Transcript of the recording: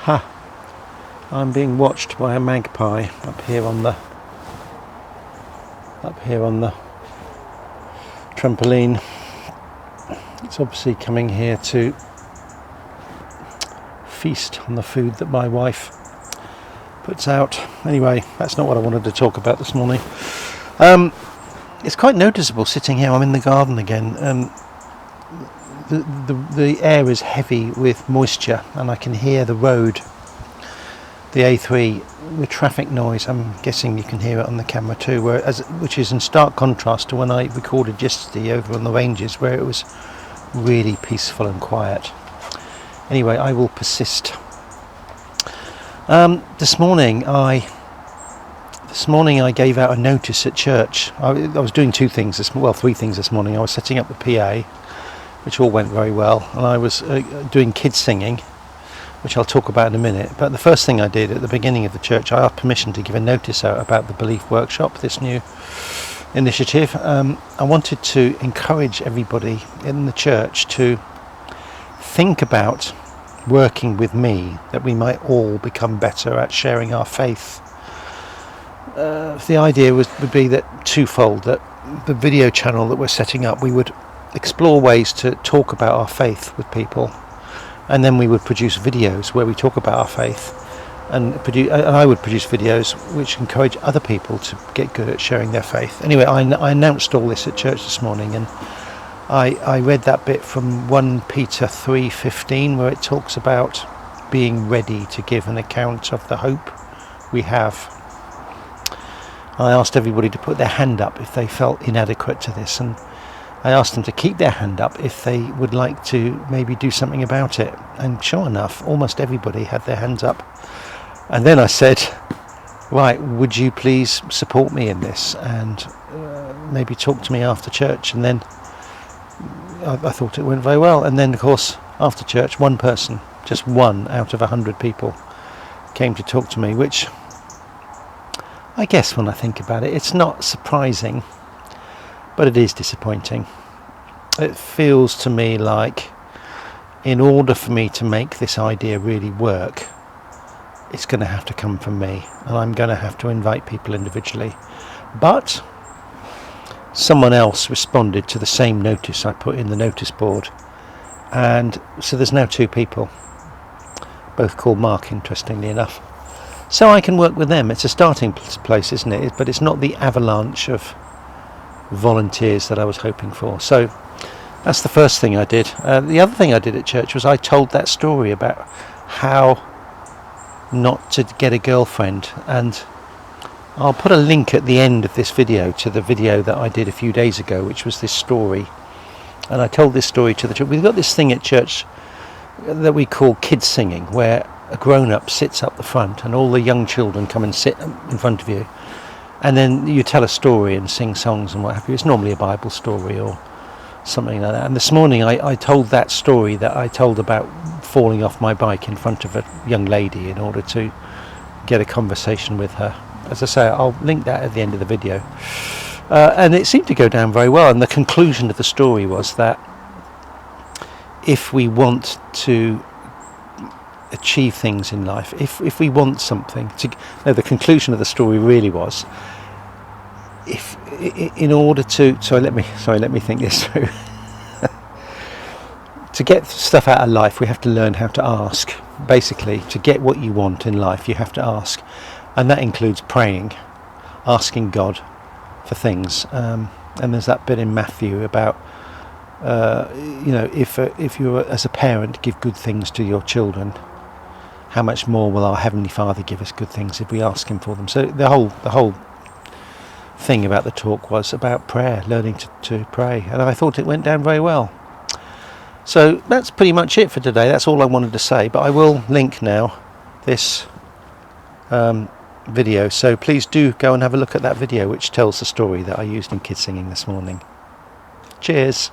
Ha! I'm being watched by a magpie up here on the trampoline. It's obviously coming here to feast on the food that my wife puts out. Anyway, that's not what I wanted to talk about this morning. It's quite noticeable sitting here. I'm in the garden again. The air is heavy with moisture, and I can hear the road, the A3, the traffic noise. I'm guessing you can hear it on the camera too, which is in stark contrast to when I recorded yesterday over on the ranges, where it was really peaceful and quiet. Anyway, I will persist. This morning I gave out a notice at church. I was doing three things this morning. I was setting up the PA, which all went very well, and I was doing kids singing, which I'll talk about in a minute. But the first thing I did at the beginning of the church, I asked permission to give a notice out about the Belief Workshop, this new initiative. I wanted to encourage everybody in the church to think about working with me, that we might all become better at sharing our faith. The idea would be that twofold, that the video channel that we're setting up, we would explore ways to talk about our faith with people, and then we would produce videos where we talk about our faith, and I would produce videos which encourage other people to get good at sharing their faith. Anyway, I announced all this at church this morning, and I read that bit from 1 Peter 3:15, where it talks about being ready to give an account of the hope we have. I asked everybody to put their hand up if they felt inadequate to this, and I asked them to keep their hand up if they would like to maybe do something about it. And sure enough, almost everybody had their hands up. And then I said, right, would you please support me in this, and maybe talk to me after church? And then I thought it went very well. And then, of course, after church, one person, just one out of 100 people, came to talk to me, which I guess when I think about it, it's not surprising, but it is disappointing. It feels to me like in order for me to make this idea really work, it's going to have to come from me, and I'm going to have to invite people individually. But someone else responded to the same notice I put in the notice board, and so there's now two people, both called Mark, interestingly enough. So I can work with them. It's a starting place, isn't it? But it's not the avalanche of volunteers that I was hoping for. So that's the first thing I did. The other thing I did at church was I told that story about how not to get a girlfriend, and I'll put a link at the end of this video to the video that I did a few days ago, which was this story. And I told this story to the church. We've got this thing at church that we call kids singing, where a grown-up sits up the front and all the young children come and sit in front of you, and then you tell a story and sing songs and what have you. It's normally a Bible story or something like that. And this morning I told that story that I told about falling off my bike in front of a young lady in order to get a conversation with her. As I say, I'll link that at the end of the video. And it seemed to go down very well, and the conclusion of the story was that if we want to achieve things in life, if we want something the conclusion of the story really was, if in order to let me think this through. To get stuff out of life, we have to learn how to ask. Basically, to get what you want in life, you have to ask, and that includes praying, asking God for things. And there's that bit in Matthew about if you as a parent give good things to your children, how much more will our Heavenly Father give us good things if we ask Him for them? So the whole thing about the talk was about prayer, learning to pray, and I thought it went down very well. So that's pretty much it for today. That's all I wanted to say, but I will link now this video, so please do go and have a look at that video which tells the story that I used in kids singing this morning. Cheers.